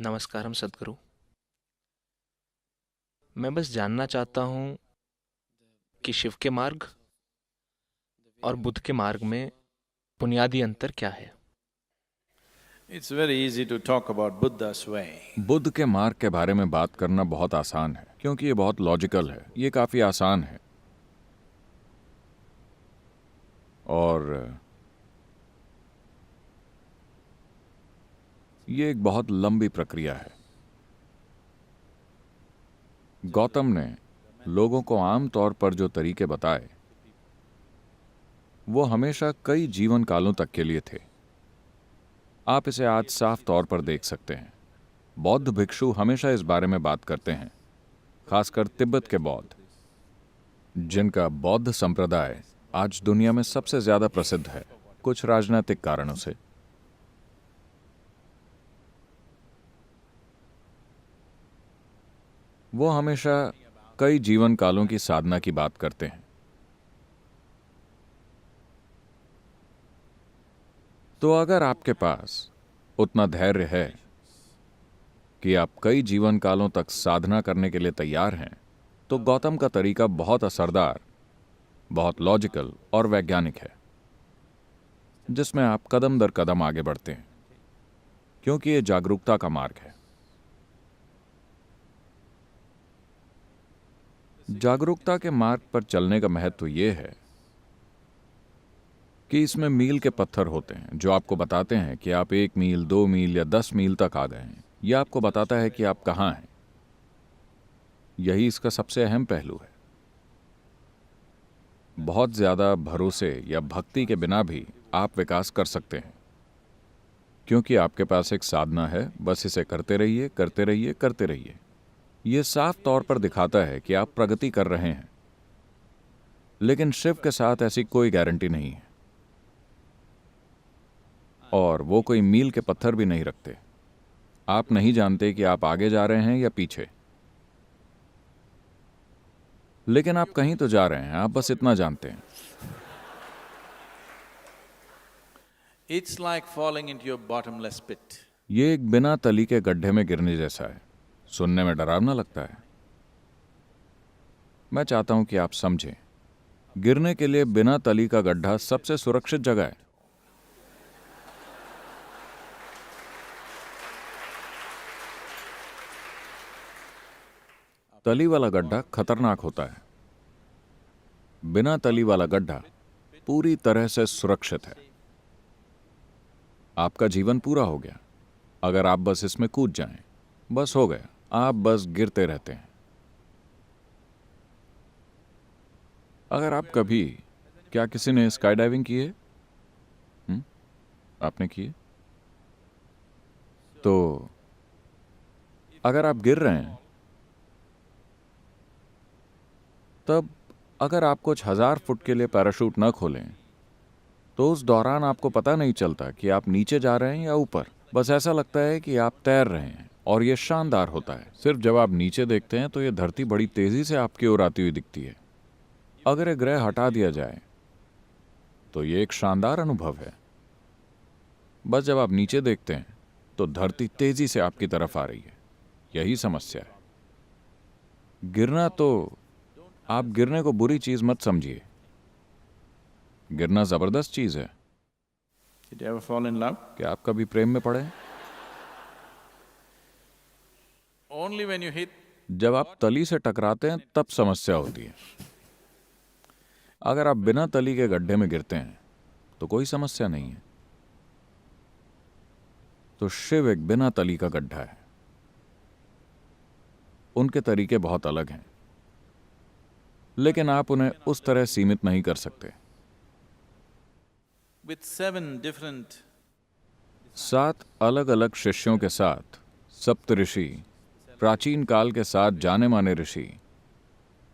नमस्कारम सदगुरु। मैं बस जानना चाहता हूँ कि शिव के मार्ग और बुद्ध के मार्ग में बुनियादी अंतर क्या है। It's very easy to talk about Buddha's way. Buddha के मार्ग के बारे में बात करना बहुत आसान है क्योंकि ये बहुत लॉजिकल है, ये काफी आसान है और ये एक बहुत लंबी प्रक्रिया है। गौतम ने लोगों को आम तौर पर जो तरीके बताए वो हमेशा कई जीवन कालों तक के लिए थे। आप इसे आज साफ तौर पर देख सकते हैं। बौद्ध भिक्षु हमेशा इस बारे में बात करते हैं, खासकर तिब्बत के बौद्ध, जिनका बौद्ध संप्रदाय आज दुनिया में सबसे ज्यादा प्रसिद्ध है, कुछ राजनीतिक कारणों से। वो हमेशा कई जीवन कालों की साधना की बात करते हैं। तो अगर आपके पास उतना धैर्य है कि आप कई जीवन कालों तक साधना करने के लिए तैयार हैं, तो गौतम का तरीका बहुत असरदार, बहुत लॉजिकल और वैज्ञानिक है, जिसमें आप कदम दर कदम आगे बढ़ते हैं, क्योंकि ये जागरूकता का मार्ग है। जागरूकता के मार्ग पर चलने का महत्व यह है कि इसमें मील के पत्थर होते हैं जो आपको बताते हैं कि आप 1 मील, 2 मील या 10 मील तक आ गए हैं। यह आपको बताता है कि आप कहां हैं। यही इसका सबसे अहम पहलू है। बहुत ज्यादा भरोसे या भक्ति के बिना भी आप विकास कर सकते हैं, क्योंकि आपके पास एक साधना है। बस इसे करते रहिए, करते रहिए, करते रहिए। यह साफ तौर पर दिखाता है कि आप प्रगति कर रहे हैं। लेकिन शिव के साथ ऐसी कोई गारंटी नहीं है, और वो कोई मील के पत्थर भी नहीं रखते। आप नहीं जानते कि आप आगे जा रहे हैं या पीछे, लेकिन आप कहीं तो जा रहे हैं, आप बस इतना जानते हैं। It's like falling into your bottomless pit. ये एक बिना तली के गड्ढे में गिरने जैसा है। सुनने में डरावना लगता है। मैं चाहता हूं कि आप समझें, गिरने के लिए बिना तली का गड्ढा सबसे सुरक्षित जगह है। तली वाला गड्ढा खतरनाक होता है। बिना तली वाला गड्ढा पूरी तरह से सुरक्षित है। आपका जीवन पूरा हो गया अगर आप बस इसमें कूद जाएं। बस हो गया, आप बस गिरते रहते हैं। अगर आप कभी, क्या किसी ने स्काई डाइविंग की है? आपने की है? तो अगर आप गिर रहे हैं, तब अगर आप कुछ 1000 फुट के लिए पैराशूट न खोलें, तो उस दौरान आपको पता नहीं चलता कि आप नीचे जा रहे हैं या ऊपर। बस ऐसा लगता है कि आप तैर रहे हैं, और यह शानदार होता है। सिर्फ जब आप नीचे देखते हैं तो यह धरती बड़ी तेजी से आपकी ओर आती हुई दिखती है। अगर यह ग्रह हटा दिया जाए तो यह एक शानदार अनुभव है। बस जब आप नीचे देखते हैं तो धरती तेजी से आपकी तरफ आ रही है। यही समस्या है। गिरना, तो आप गिरने को बुरी चीज मत समझिए। गिरना जबरदस्त चीज है। Did you ever fall in love? क्या आप कभी प्रेम में पड़े? Only when you hit. जब आप तली से टकराते हैं तब समस्या होती है। अगर आप बिना तली के गड्ढे में गिरते हैं तो कोई समस्या नहीं है। तो शिव एक बिना तली का गड्ढा है। उनके तरीके बहुत अलग हैं, लेकिन आप उन्हें उस तरह सीमित नहीं कर सकते। With 7 different 7 अलग अलग शिष्यों के साथ सप्तऋषि, प्राचीन काल के 7 जाने माने ऋषि,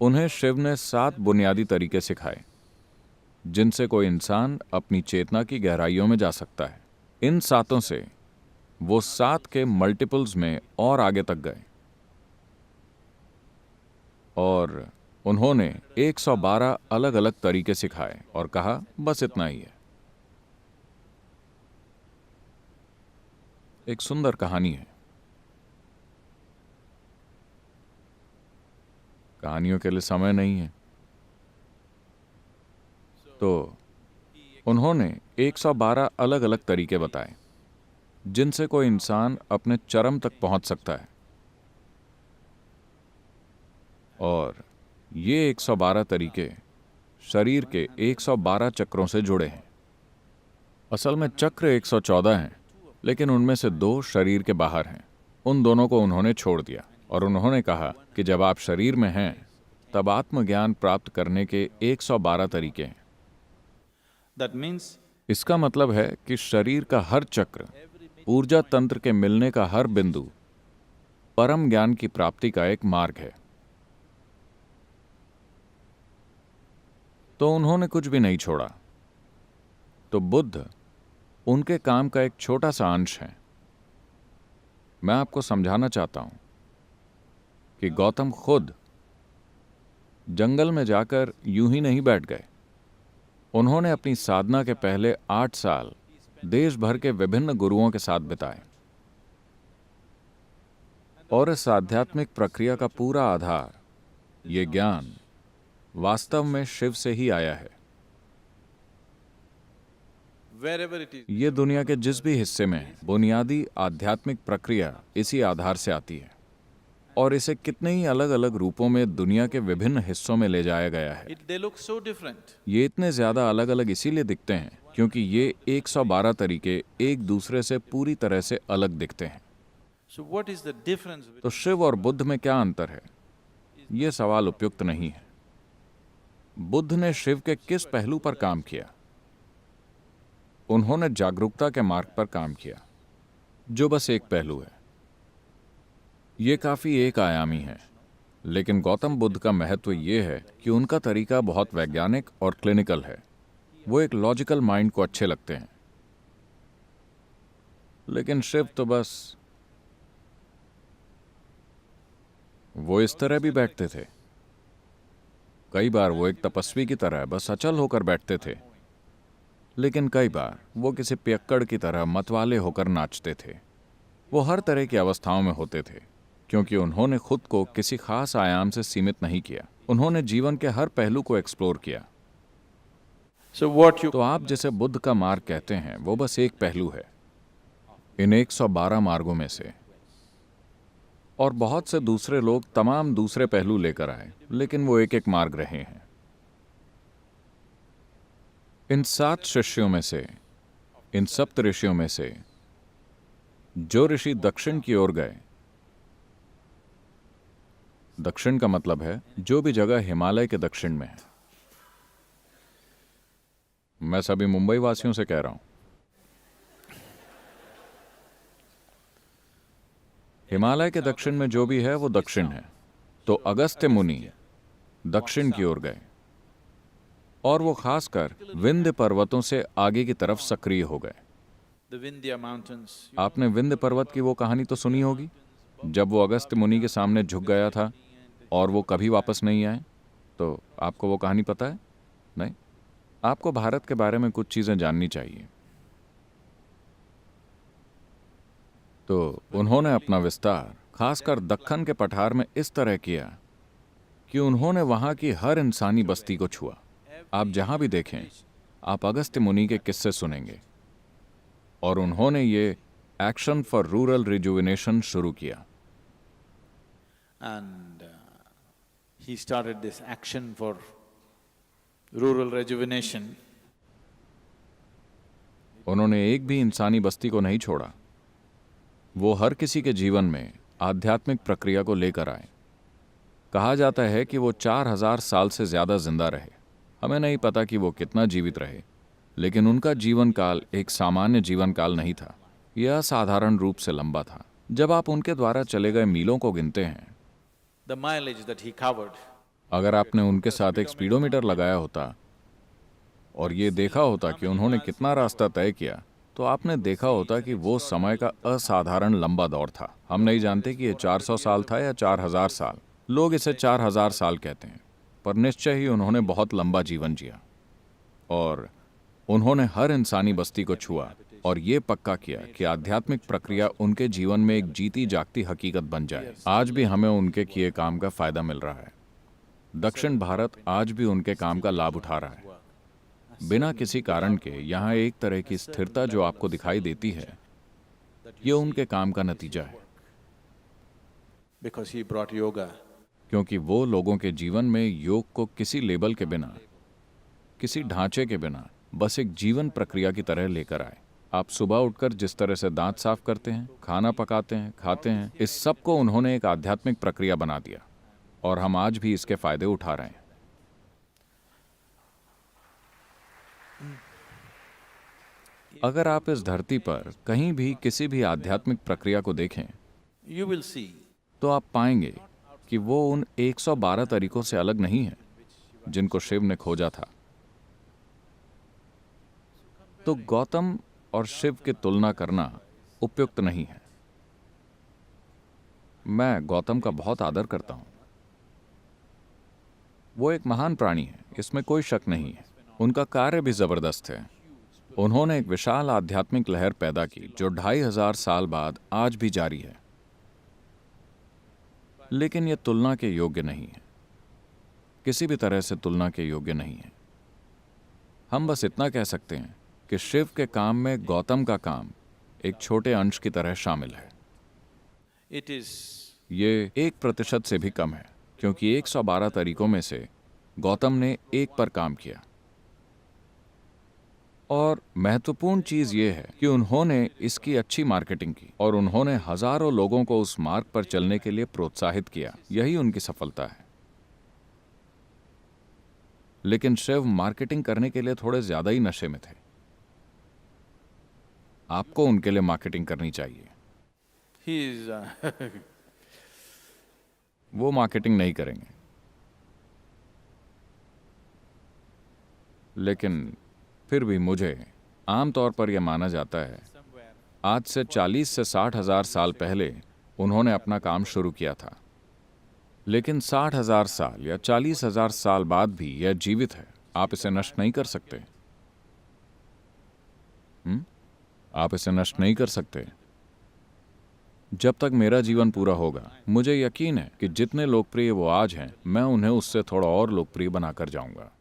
उन्हें शिव ने 7 बुनियादी तरीके सिखाए जिनसे कोई इंसान अपनी चेतना की गहराइयों में जा सकता है। इन 7 से वो 7 के मल्टीपल्स में और आगे तक गए, और उन्होंने 112 अलग अलग तरीके सिखाए और कहा बस इतना ही है। एक सुंदर कहानी है। कहानियों के लिए समय नहीं है। तो उन्होंने 112 अलग अलग तरीके बताए जिनसे कोई इंसान अपने चरम तक पहुंच सकता है। और ये 112 तरीके शरीर के 112 चक्रों से जुड़े हैं। असल में चक्र 114 हैं, लेकिन उनमें से 2 शरीर के बाहर हैं। उन दोनों को उन्होंने छोड़ दिया और उन्होंने कहा कि जब आप शरीर में हैं तब आत्मज्ञान प्राप्त करने के 112 तरीके हैं। That means इसका मतलब है कि शरीर का हर चक्र, ऊर्जा तंत्र के मिलने का हर बिंदु परम ज्ञान की प्राप्ति का एक मार्ग है। तो उन्होंने कुछ भी नहीं छोड़ा। तो बुद्ध उनके काम का एक छोटा सा अंश है। मैं आपको समझाना चाहता हूं कि गौतम खुद जंगल में जाकर यूं ही नहीं बैठ गए। उन्होंने अपनी साधना के पहले 8 साल देश भर के विभिन्न गुरुओं के साथ बिताए। और इस आध्यात्मिक प्रक्रिया का पूरा आधार, ये ज्ञान, वास्तव में शिव से ही आया है। wherever it is, ये दुनिया के जिस भी हिस्से में है, बुनियादी आध्यात्मिक प्रक्रिया इसी आधार से आती है। और इसे कितने ही अलग अलग रूपों में दुनिया के विभिन्न हिस्सों में ले जाया गया है। they look so different. ये इतने ज्यादा अलग अलग इसीलिए दिखते हैं क्योंकि ये 112 तरीके एक दूसरे से पूरी तरह से अलग दिखते हैं। So what is the difference? तो शिव और बुद्ध में क्या अंतर है? ये सवाल उपयुक्त नहीं है। बुद्ध ने शिव के किस पहलू पर काम किया? उन्होंने जागरूकता के मार्ग पर काम किया, जो बस एक पहलू है। ये काफी एक आयामी है। लेकिन गौतम बुद्ध का महत्व ये है कि उनका तरीका बहुत वैज्ञानिक और क्लिनिकल है। वो एक लॉजिकल माइंड को अच्छे लगते हैं। लेकिन शिव तो बस वो इस तरह भी बैठते थे। कई बार वो एक तपस्वी की तरह बस अचल होकर बैठते थे, लेकिन कई बार वो किसी पियक्कड़ की तरह मतवाले होकर नाचते थे। वो हर तरह की अवस्थाओं में होते थे क्योंकि उन्होंने खुद को किसी खास आयाम से सीमित नहीं किया। उन्होंने जीवन के हर पहलू को एक्सप्लोर किया। So what you तो आप जिसे बुद्ध का मार्ग कहते हैं वो बस एक पहलू है इन 112 मार्गों में से। और बहुत से दूसरे लोग तमाम दूसरे पहलू लेकर आए, लेकिन वो एक एक मार्ग रहे हैं। इन 7 शिष्यों में से, इन सप्त ऋषियों में से जो ऋषि दक्षिण की ओर गए, दक्षिण का मतलब है जो भी जगह हिमालय के दक्षिण में है। मैं सभी मुंबई वासियों से कह रहा हूं, हिमालय के दक्षिण में जो भी है वो दक्षिण है। तो अगस्त्य मुनि दक्षिण की ओर गए और वो खासकर विंध्य पर्वतों से आगे की तरफ सक्रिय हो गए। the Vindhya mountains, आपने विंध्य पर्वत की वो कहानी तो सुनी होगी, जब वो अगस्त्य मुनि के सामने झुक गया था और वो कभी वापस नहीं आए। तो आपको वो कहानी पता है? नहीं? आपको भारत के बारे में कुछ चीजें जाननी चाहिए। तो उन्होंने अपना विस्तार खासकर दक्कन के पठार में इस तरह किया कि उन्होंने वहां की हर इंसानी बस्ती को छुआ। आप जहां भी देखें, आप अगस्त्य मुनि के किस्से सुनेंगे। और उन्होंने ये एक्शन फॉर रूरल रिजुविनेशन शुरू किया। and he started this action for rural rejuvenation. उन्होंने एक भी इंसानी बस्ती को नहीं छोड़ा। वो हर किसी के जीवन में आध्यात्मिक प्रक्रिया को लेकर आए। कहा जाता है कि वो 4000 साल से ज्यादा जिंदा रहे। हमें नहीं पता कि वो कितना जीवित रहे, लेकिन उनका जीवन काल एक सामान्य जीवन काल नहीं था। यह असाधारण रूप से लंबा था। जब आप उनके द्वारा चले गए मीलों को गिनते हैं, The mileage that he covered, अगर आपने उनके साथ एक स्पीडोमीटर लगाया होता और ये देखा होता कि उन्होंने कितना रास्ता तय किया, तो आपने देखा होता कि वो समय का असाधारण लंबा दौर था। हम नहीं जानते कि ये 400 साल था या 4000 साल। लोग इसे 4000 साल कहते हैं, पर निश्चय ही उन्होंने बहुत लंबा जीवन जिया। और उन्होंने हर इंसानी बस्ती को छुआ और ये पक्का किया कि आध्यात्मिक प्रक्रिया उनके जीवन में एक जीती जागती हकीकत बन जाए। आज भी हमें उनके किए काम का फायदा मिल रहा है। दक्षिण भारत आज भी उनके काम का लाभ उठा रहा है। बिना किसी कारण के यहाँ एक तरह की स्थिरता जो आपको दिखाई देती है, ये उनके काम का नतीजा है, Because he brought yoga. क्योंकि वो लोगों के जीवन में योग को किसी लेबल के बिना, किसी ढांचे के बिना, बस एक जीवन प्रक्रिया की तरह लेकर आए। आप सुबह उठकर जिस तरह से दांत साफ करते हैं, खाना पकाते हैं, खाते हैं, इस सब को उन्होंने एक आध्यात्मिक प्रक्रिया बना दिया और हम आज भी इसके फायदे उठा रहे हैं। अगर आप इस धरती पर कहीं भी किसी भी आध्यात्मिक प्रक्रिया को देखें You will see तो आप पाएंगे कि वो उन 112 तरीकों से अलग नहीं है जिनको शिव ने खोजा था। तो गौतम और शिव की तुलना करना उपयुक्त नहीं है। मैं गौतम का बहुत आदर करता हूं। वो एक महान प्राणी है, इसमें कोई शक नहीं है। उनका कार्य भी जबरदस्त है। उन्होंने एक विशाल आध्यात्मिक लहर पैदा की जो 2500 साल बाद आज भी जारी है। लेकिन यह तुलना के योग्य नहीं है, किसी भी तरह से तुलना के योग्य नहीं है। हम बस इतना कह सकते हैं कि शिव के काम में गौतम का काम एक छोटे अंश की तरह शामिल है। it is ये 1% से भी कम है, क्योंकि 112 तरीकों में से गौतम ने एक पर काम किया। और महत्वपूर्ण चीज ये है कि उन्होंने इसकी अच्छी मार्केटिंग की और उन्होंने हजारों लोगों को उस मार्ग पर चलने के लिए प्रोत्साहित किया। यही उनकी सफलता है। लेकिन शिव मार्केटिंग करने के लिए थोड़े ज्यादा ही नशे में थे। आपको उनके लिए मार्केटिंग करनी चाहिए। he is वो मार्केटिंग नहीं करेंगे। लेकिन फिर भी मुझे आमतौर पर यह माना जाता है आज से 40 से 60 हजार साल पहले उन्होंने अपना काम शुरू किया था। लेकिन 60,000 साल या 40,000 साल बाद भी यह जीवित है। आप इसे नष्ट नहीं कर सकते। आप इसे नष्ट नहीं कर सकते। जब तक मेरा जीवन पूरा होगा, मुझे यकीन है कि जितने लोकप्रिय वो आज हैं, मैं उन्हें उससे थोड़ा और लोकप्रिय बनाकर जाऊंगा।